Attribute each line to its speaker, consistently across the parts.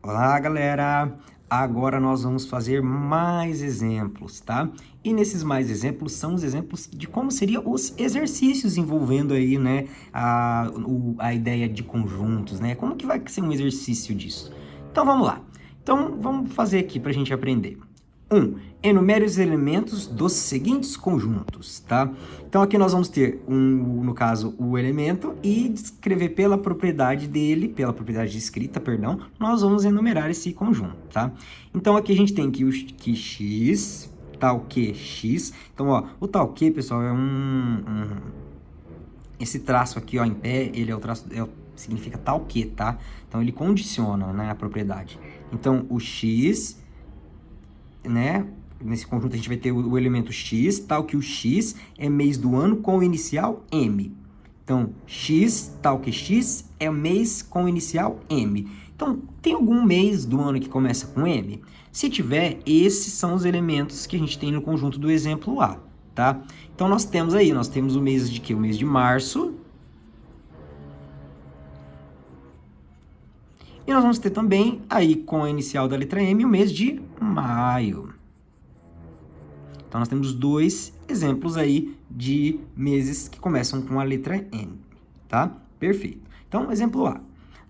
Speaker 1: Olá, galera! Agora nós vamos fazer mais exemplos, tá? E nesses mais exemplos são os exemplos de como seriam os exercícios envolvendo aí, né, a ideia de conjuntos, né? Como que vai ser um exercício disso? Então, vamos lá. Então, vamos fazer aqui para a gente aprender. 1. Enumere os elementos dos seguintes conjuntos, tá? Então, aqui nós vamos ter, no caso, o elemento e descrever pela propriedade dele, pela propriedade de escrita, perdão, nós vamos enumerar esse conjunto, tá? Então, aqui a gente tem que x, tal que x. Então, ó, o tal que, pessoal, é esse traço aqui, ó, em pé, ele é o traço, significa tal que, tá? Então, ele condiciona, né, a propriedade. Então, o x... né? Nesse conjunto a gente vai ter o elemento x, tal que o x é mês do ano com o inicial M. Então, x, tal que x é mês com o inicial M. Então, tem algum mês do ano que começa com M? Se tiver, esses são os elementos que a gente tem no conjunto do exemplo A, tá? Então, nós temos o mês de quê? O mês de março. E nós vamos ter também, aí com a inicial da letra M, o mês de maio. Então, nós temos dois exemplos aí de meses que começam com a letra M, tá? Perfeito. Então, exemplo A.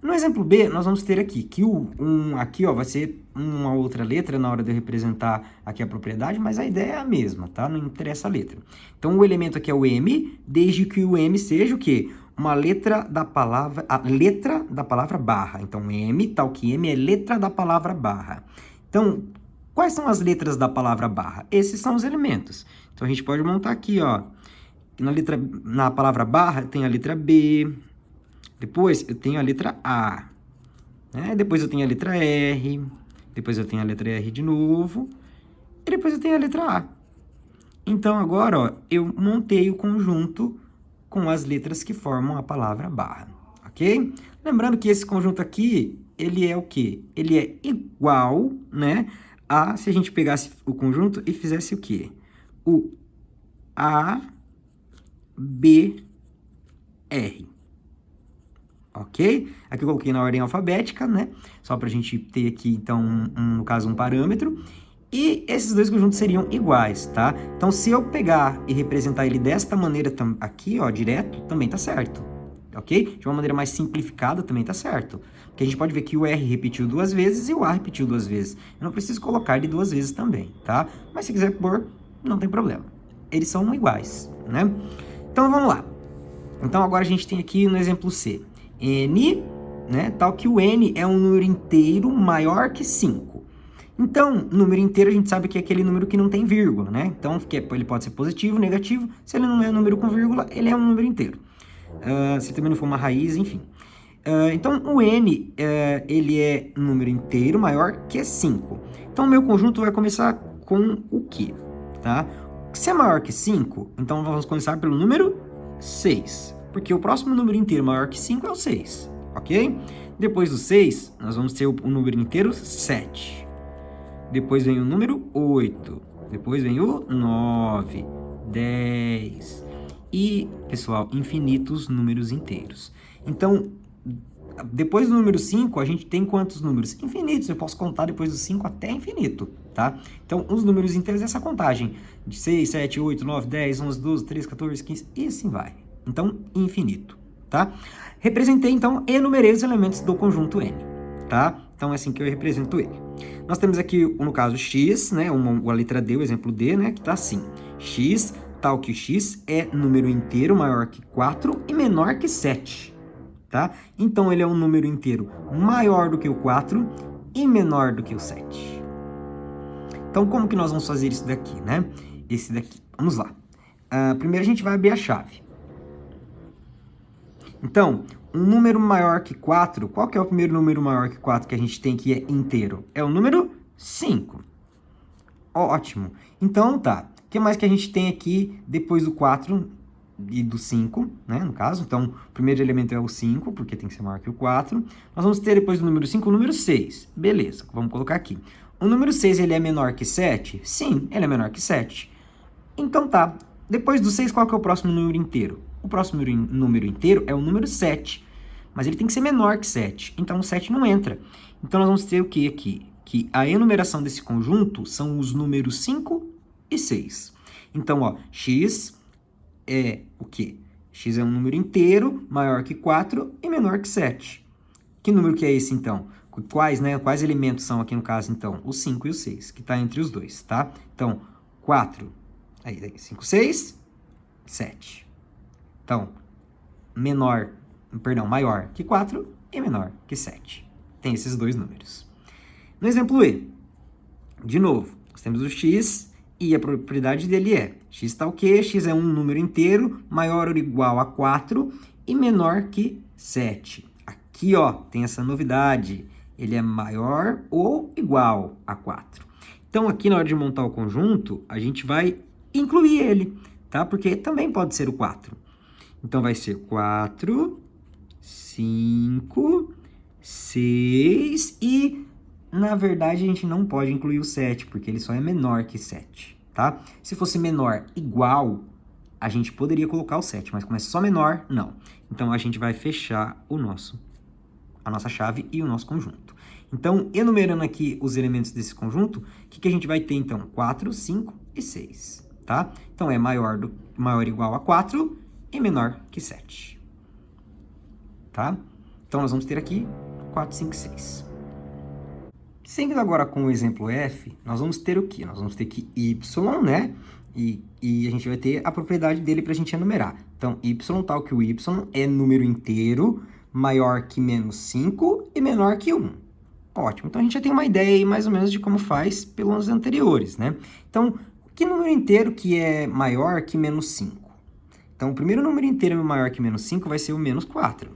Speaker 1: No exemplo B, nós vamos ter aqui que aqui, ó, vai ser uma outra letra na hora de eu representar aqui a propriedade, mas a ideia é a mesma, tá? Não interessa a letra. Então, o elemento aqui é o M, desde que o M seja o quê? Uma letra da palavra, a letra da palavra barra. Então, M, tal que M é letra da palavra barra. Então, quais são as letras da palavra barra? Esses são os elementos. Então, a gente pode montar aqui, ó. Na palavra barra, tem a letra B. Depois, eu tenho a letra A. Né? Depois, eu tenho a letra R. Depois, eu tenho a letra R de novo. E depois, eu tenho a letra A. Então, agora, ó, eu montei o conjunto com as letras que formam a palavra barra, ok? Lembrando que esse conjunto aqui, ele é o quê? Ele é igual, né, a se a gente pegasse o conjunto e fizesse o quê? O A, B, R. Ok? Aqui eu coloquei na ordem alfabética, né? Só pra gente ter aqui, então, no caso, um parâmetro. E esses dois conjuntos seriam iguais, tá? Então, se eu pegar e representar ele desta maneira aqui, ó, direto, também tá certo, ok? De uma maneira mais simplificada também tá certo. Porque a gente pode ver que o R repetiu duas vezes e o A repetiu duas vezes. Eu não preciso colocar ele duas vezes também, tá? Mas se quiser pôr, não tem problema. Eles são iguais, né? Então, vamos lá. Então, agora a gente tem aqui no exemplo C. N, né? Tal que o N é um número inteiro maior que 5. Então, número inteiro a gente sabe que é aquele número que não tem vírgula, né? Então, ele pode ser positivo, negativo. Se ele não é um número com vírgula, ele é um número inteiro. Se também não for uma raiz, enfim. Então, o N, ele é um número inteiro maior que 5. Então, o meu conjunto vai começar com o quê? Tá? Se é maior que 5, então vamos começar pelo número 6. Porque o próximo número inteiro maior que 5 é o 6, ok? Depois do 6, nós vamos ter o número inteiro 7. Depois vem o número 8. Depois vem o 9, 10. E, pessoal, infinitos números inteiros. Então, depois do número 5, a gente tem quantos números? Infinitos. Eu posso contar depois do 5 até infinito, tá? Então, os números inteiros é essa contagem. De 6, 7, 8, 9, 10, 11, 12, 13, 14, 15 e assim vai. Então, infinito, tá? Representei, então, enumerei os elementos do conjunto N, tá? Então, é assim que eu represento ele. Nós temos aqui, no caso, x, né? A letra D, o exemplo D, né? Que tá assim. X, tal que x é número inteiro maior que 4 e menor que 7, tá? Então, ele é um número inteiro maior do que o 4 e menor do que o 7. Então, como que nós vamos fazer isso daqui, né? Esse daqui. Vamos lá. Primeiro, a gente vai abrir a chave. Então, um número maior que 4, qual que é o primeiro número maior que 4 que a gente tem que é inteiro? É o número 5. Ótimo. Então, tá. O que mais que a gente tem aqui depois do 4 e do 5, né, no caso? Então, o primeiro elemento é o 5, porque tem que ser maior que o 4. Nós vamos ter depois do número 5 o número 6. Beleza, vamos colocar aqui. O número 6, ele é menor que 7? Sim, ele é menor que 7. Então, tá. Depois do 6, qual que é o próximo número inteiro? O próximo número inteiro é o número 7. Mas ele tem que ser menor que 7. Então, o 7 não entra. Então, nós vamos ter o que aqui? Que a enumeração desse conjunto são os números 5 e 6. Então, ó, x é o quê? X é um número inteiro, maior que 4 e menor que 7. Que número que é esse, então? Quais elementos são aqui no caso, então? O 5 e o 6, que está entre os dois, tá? Então, 4, aí 5, 6, 7. Então, maior que 4 e menor que 7. Tem esses dois números. No exemplo E, de novo, nós temos o x e a propriedade dele é x está o quê? X é um número inteiro maior ou igual a 4 e menor que 7. Aqui, ó, tem essa novidade. Ele é maior ou igual a 4. Então, aqui na hora de montar o conjunto, a gente vai incluir ele, tá? Porque também pode ser o 4. Então, vai ser 4, 5, 6 e, na verdade, a gente não pode incluir o 7, porque ele só é menor que 7, tá? Se fosse menor igual, a gente poderia colocar o 7, mas como é só menor, não. Então, a gente vai fechar a nossa chave e o nosso conjunto. Então, enumerando aqui os elementos desse conjunto, o que a gente vai ter, então? 4, 5 e 6, tá? Então, é maior ou igual a 4 e menor que 7, tá? Então, nós vamos ter aqui 4, 5 e 6. Seguindo agora com o exemplo F, nós vamos ter o quê? Nós vamos ter que y, né? E a gente vai ter a propriedade dele para a gente enumerar. Então, y tal que o y é número inteiro, maior que menos 5 e menor que 1. Ótimo, então a gente já tem uma ideia aí mais ou menos de como faz pelos anteriores, né? Então, que número inteiro que é maior que menos 5? Então, o primeiro número inteiro maior que menos 5 vai ser o menos 4,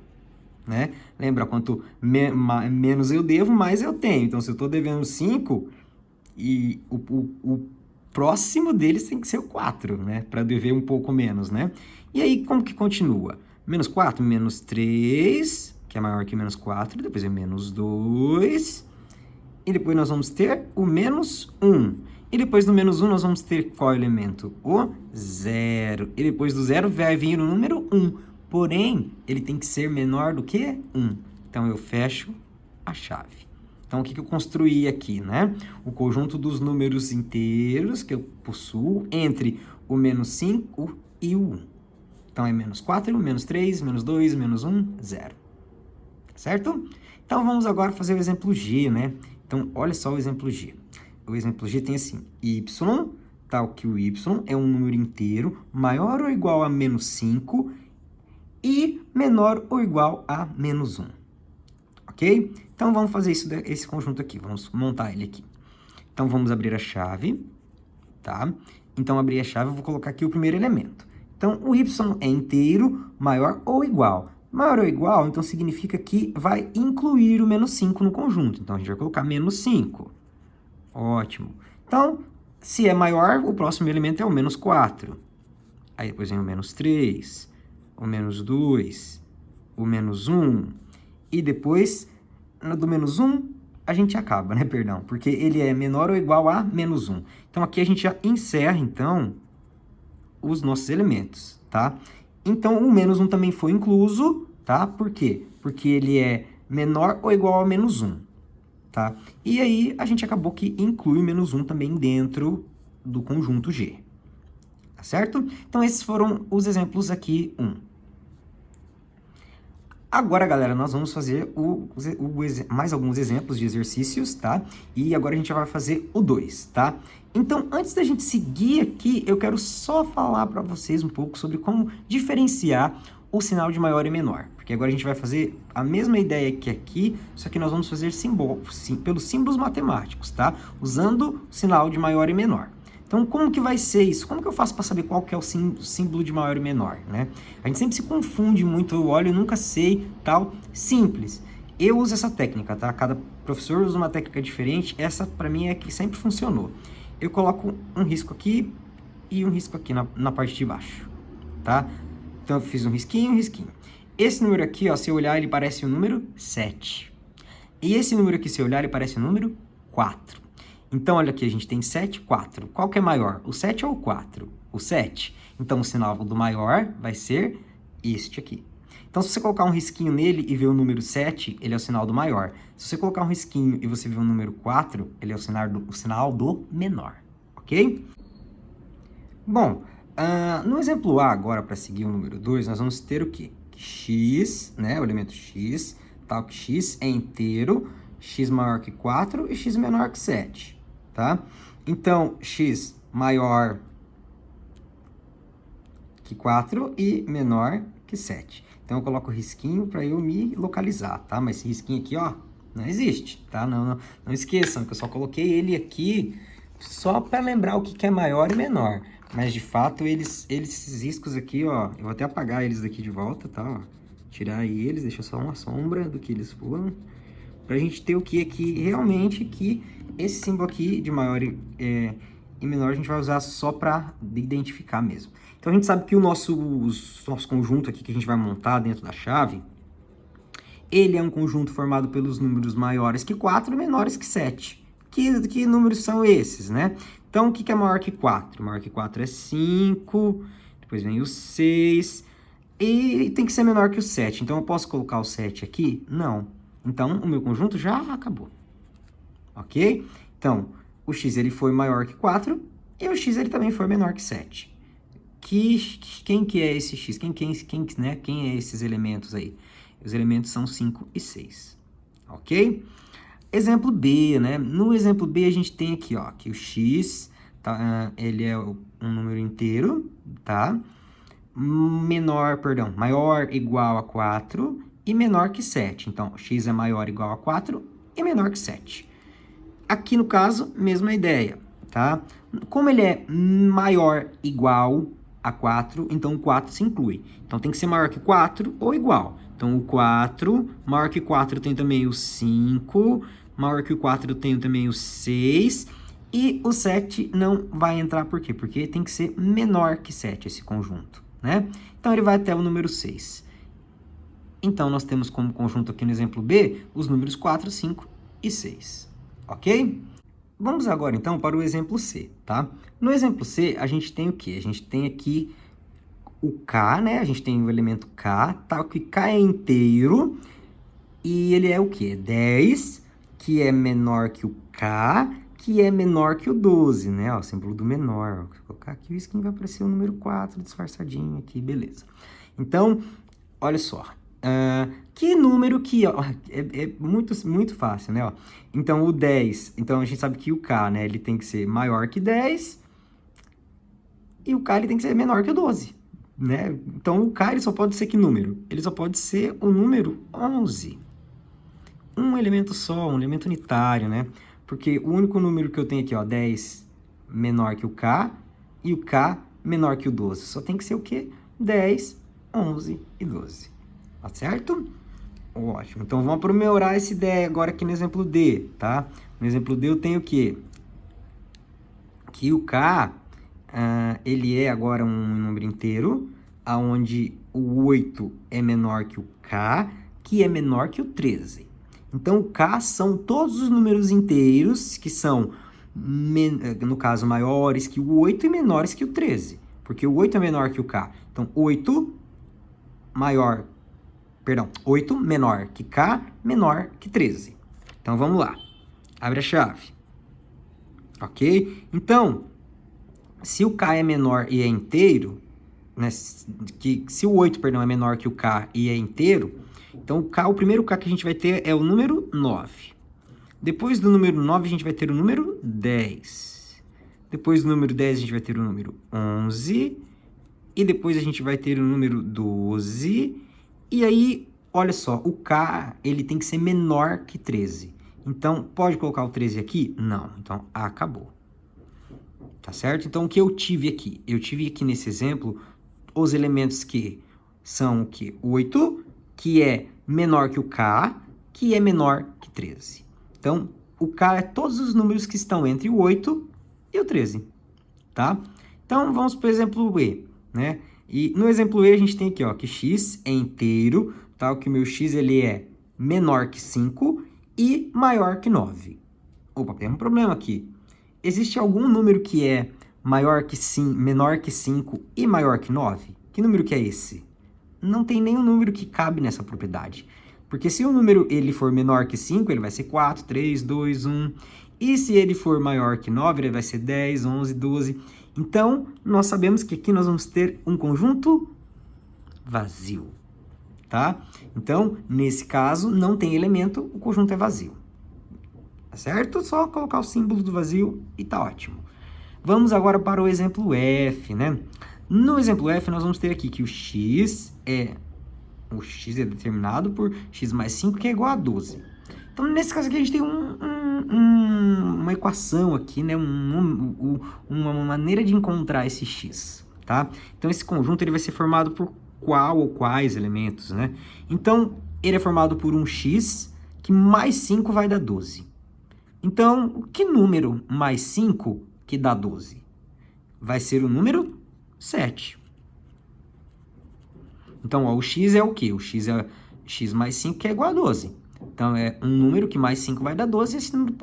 Speaker 1: né? Lembra, quanto menos eu devo, mais eu tenho. Então, se eu estou devendo 5, e o próximo deles tem que ser o 4, né? Para dever um pouco menos, né? E aí, como que continua? Menos 4, menos 3, que é maior que menos 4, depois é menos 2, e depois nós vamos ter o menos 1. E depois do menos 1 nós vamos ter qual elemento? O 0. E depois do 0 vai vir o número 1. Porém, ele tem que ser menor do que 1. Então, eu fecho a chave. Então, o que eu construí aqui, né? O conjunto dos números inteiros que eu possuo entre o menos 5 e o 1. Então, é menos 4, menos 3, menos 2, menos 1, 0. Certo? Então, vamos agora fazer o exemplo G, né? Então, olha só o exemplo G. O exemplo G tem assim, y, tal que o y é um número inteiro maior ou igual a menos 5 e menor ou igual a menos 1. Ok? Então, vamos fazer esse conjunto aqui. Vamos montar ele aqui. Então, vamos abrir a chave, tá? Então, abrir a chave, eu vou colocar aqui o primeiro elemento. Então, o y é inteiro maior ou igual. Maior ou igual, então, significa que vai incluir o menos 5 no conjunto. Então, a gente vai colocar menos 5. Ótimo. Então, se é maior, o próximo elemento é o menos 4. Aí, depois vem o menos 3, o menos 2, o menos 1. E depois, do menos 1, a gente acaba, né? Perdão, porque ele é menor ou igual a menos 1. Então, aqui a gente já encerra, então, os nossos elementos, tá? Então, o menos 1 também foi incluso, tá? Por quê? Porque ele é menor ou igual a menos 1, tá? E aí, a gente acabou que inclui o menos 1 também dentro do conjunto G, tá certo? Então, esses foram os exemplos aqui 1. Agora, galera, nós vamos fazer mais alguns exemplos de exercícios, tá? E agora a gente vai fazer o 2, tá? Então, antes da gente seguir aqui, eu quero só falar para vocês um pouco sobre como diferenciar o sinal de maior e menor. Porque agora a gente vai fazer a mesma ideia que aqui, só que nós vamos fazer pelos símbolos matemáticos, tá? Usando o sinal de maior e menor. Então, como que vai ser isso? Como que eu faço para saber qual que é o símbolo de maior e menor, né? A gente sempre se confunde muito, eu olho e nunca sei, tal. Simples. Eu uso essa técnica, tá? Cada professor usa uma técnica diferente. Essa, para mim, é que sempre funcionou. Eu coloco um risco aqui e um risco aqui na parte de baixo, tá? Então, eu fiz um risquinho e um risquinho. Esse número aqui, ó, se eu olhar, ele parece o número 7. E esse número aqui, se eu olhar, ele parece o número 4. Então, olha aqui, a gente tem 7, 4. Qual que é maior, o 7 ou o 4? O 7. Então, o sinal do maior vai ser este aqui. Então, se você colocar um risquinho nele e ver o número 7, ele é o sinal do maior. Se você colocar um risquinho e você ver o número 4, ele é o sinal do menor, ok? Bom, no exemplo A, agora, para seguir o número 2, nós vamos ter o quê? Que x, né, o elemento x, tal que x é inteiro, x maior que 4 e x menor que 7, tá? Então, x maior que 4 e menor que 7. Então, eu coloco o risquinho para eu me localizar, tá? Mas esse risquinho aqui, ó, não existe, tá? Não esqueçam que eu só coloquei ele aqui só para lembrar o que é maior e menor. Mas, de fato, esses riscos aqui, ó, eu vou até apagar eles daqui de volta, tá? Ó, tirar eles, deixa só uma sombra do que eles foram. Pra gente ter o que aqui, realmente, que esse símbolo aqui de maior e menor a gente vai usar só para identificar mesmo. Então, a gente sabe que o nosso conjunto aqui que a gente vai montar dentro da chave, ele é um conjunto formado pelos números maiores que 4 e menores que 7. Que números são esses, né? Então, o que é maior que 4? Maior que 4 é 5, depois vem o 6, e tem que ser menor que o 7. Então, eu posso colocar o 7 aqui? Não. Então, o meu conjunto já acabou. Ok? Então, o x ele foi maior que 4 e o x ele também foi menor que 7. Quem que é esse x? Quem é esses elementos aí? Os elementos são 5 e 6. Ok? Exemplo B, né? No exemplo B, a gente tem aqui, ó, que o x, tá, ele é um número inteiro, tá? Maior igual a 4 e menor que 7. Então, x é maior ou igual a 4 e menor que 7. Aqui, no caso, mesma ideia, tá? Como ele é maior igual a 4, então o 4 se inclui. Então, tem que ser maior que 4 ou igual. Então, o 4, maior que 4 tem também o 5, maior que o 4 eu tenho também o 6, e o 7 não vai entrar, por quê? Porque tem que ser menor que 7 esse conjunto, né? Então, ele vai até o número 6. Então, nós temos como conjunto aqui no exemplo B, os números 4, 5 e 6, ok? Vamos agora, então, para o exemplo C, tá? No exemplo C, a gente tem o quê? A gente tem aqui o K, né? A gente tem o elemento K, tal que K é inteiro, e ele é o quê? 10, que é menor que o K, que é menor que o 12, né? Ó, o símbolo do menor. Vou colocar aqui o skin, vai aparecer o número 4 disfarçadinho aqui, beleza. Então, olha só. Que número que... Ó, é muito fácil, né? Ó, então, o 10... Então, a gente sabe que o K, né? Ele tem que ser maior que 10. E o K, ele tem que ser menor que o 12. Né? Então, o K, ele só pode ser que número? Ele só pode ser o número 11. Um elemento só, um elemento unitário, né? Porque o único número que eu tenho aqui, ó, 10 menor que o K e o K menor que o 12. Só tem que ser o quê? 10, 11 e 12. Tá certo? Ótimo. Então, vamos aprimorar essa ideia agora aqui no exemplo D, tá? No exemplo D eu tenho o quê? Que o K, ele é agora um número inteiro, onde o 8 é menor que o K, que é menor que o 13. Então, o K são todos os números inteiros que são, no caso, maiores que o 8 e menores que o 13. Porque o 8 é menor que o K. Então, 8 menor que K, menor que 13. Então, vamos lá. Abre a chave. Ok? Então, se o K é menor e é inteiro, né, se o 8, é menor que o K e é inteiro, então o primeiro K que a gente vai ter é o número 9. Depois do número 9, a gente vai ter o número 10. Depois do número 10, a gente vai ter o número 11. E depois a gente vai ter o número 12. E aí, olha só, o K, ele tem que ser menor que 13. Então, pode colocar o 13 aqui? Não. Então, acabou. Tá certo? Então, o que eu tive aqui? Eu tive aqui nesse exemplo os elementos que são o quê? 8, que é menor que o K, que é menor que 13. Então, o K é todos os números que estão entre o 8 e o 13, tá? Então, vamos para o exemplo E, né? E no exemplo E, a gente tem aqui, ó, que x é inteiro, tá? Que o meu x, ele é menor que 5 e maior que 9. Opa, tem um problema aqui. Existe algum número que é menor que 5 e maior que 9? Que número que é esse? não tem nenhum número que cabe nessa propriedade. Porque se o número ele for menor que 5, ele vai ser 4, 3, 2, 1. E se ele for maior que 9, ele vai ser 10, 11, 12. Então, nós sabemos que aqui nós vamos ter um conjunto vazio, tá? Então, nesse caso, não tem elemento, o conjunto é vazio. Tá certo? Só colocar o símbolo do vazio e tá ótimo. Vamos agora para o exemplo F, né? No exemplo F, nós vamos ter aqui que o x é determinado por x mais 5, que é igual a 12. Então, nesse caso aqui, a gente tem uma equação aqui, né? Uma maneira de encontrar esse x, tá? Então, esse conjunto ele vai ser formado por qual ou quais elementos, né? Então, ele é formado por um x que mais 5 vai dar 12. Então, que número mais 5 que dá 12? Vai ser o número 7. Então, ó, o x é o quê? O x é x mais 5, que é igual a 12. Então, é um número que mais 5 vai dar 12, e esse número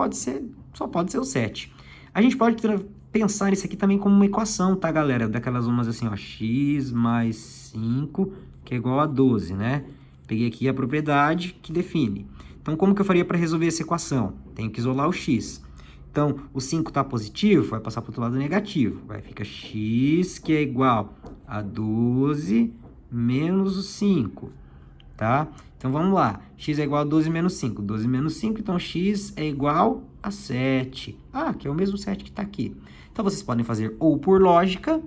Speaker 1: só pode ser o 7. A gente pode pensar isso aqui também como uma equação, tá, galera? Daquelas umas assim, ó, x mais 5, que é igual a 12, né? Peguei aqui a propriedade que define. Então, como que eu faria para resolver essa equação? Tenho que isolar o x. Então, o 5 está positivo, vai passar para o outro lado negativo. Vai ficar x, que é igual a 12 menos o 5, tá? Então, vamos lá. X é igual a 12 menos 5. 12 menos 5, então x é igual a 7. Ah, que é o mesmo 7 que está aqui. Então, vocês podem fazer ou por lógica,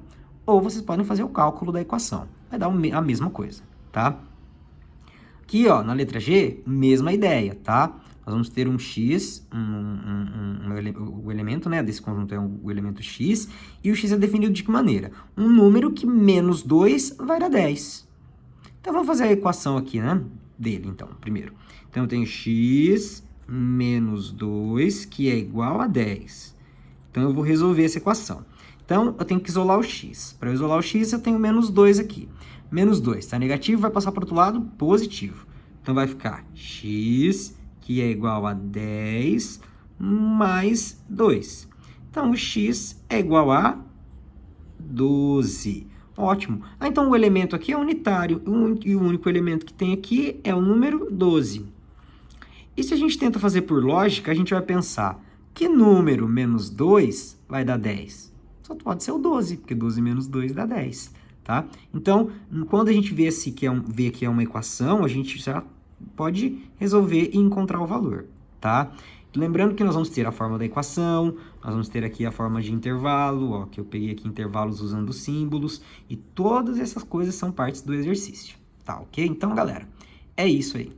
Speaker 1: ou vocês podem fazer o cálculo da equação. Vai dar a mesma coisa, tá? Aqui, ó, na letra G, mesma ideia, tá? Nós vamos ter um x, o elemento, né, desse conjunto é o elemento x, e o x é definido de que maneira? Um número que menos 2 vai dar 10. Então, vamos fazer a equação aqui, né, dele, então, primeiro. Então, eu tenho x menos 2, que é igual a 10. Então, eu vou resolver essa equação. Então, eu tenho que isolar o x. Para eu isolar o x, eu tenho menos 2 aqui. Menos 2, tá negativo, vai passar para o outro lado, positivo. Então, vai ficar x, que é igual a 10, mais 2. Então, o x é igual a 12. Ótimo. Ah, então, o elemento aqui é unitário. E o único elemento que tem aqui é o número 12. E se a gente tenta fazer por lógica, a gente vai pensar, que número menos 2 vai dar 10? Só pode ser o 12, porque 12 menos 2 dá 10. Tá? Então, quando a gente vê que é uma equação, a gente já pode resolver e encontrar o valor, tá? Lembrando que nós vamos ter a forma da equação, nós vamos ter aqui a forma de intervalo, ó, que eu peguei aqui intervalos usando símbolos, e todas essas coisas são partes do exercício, tá? Ok? Então, galera, é isso aí.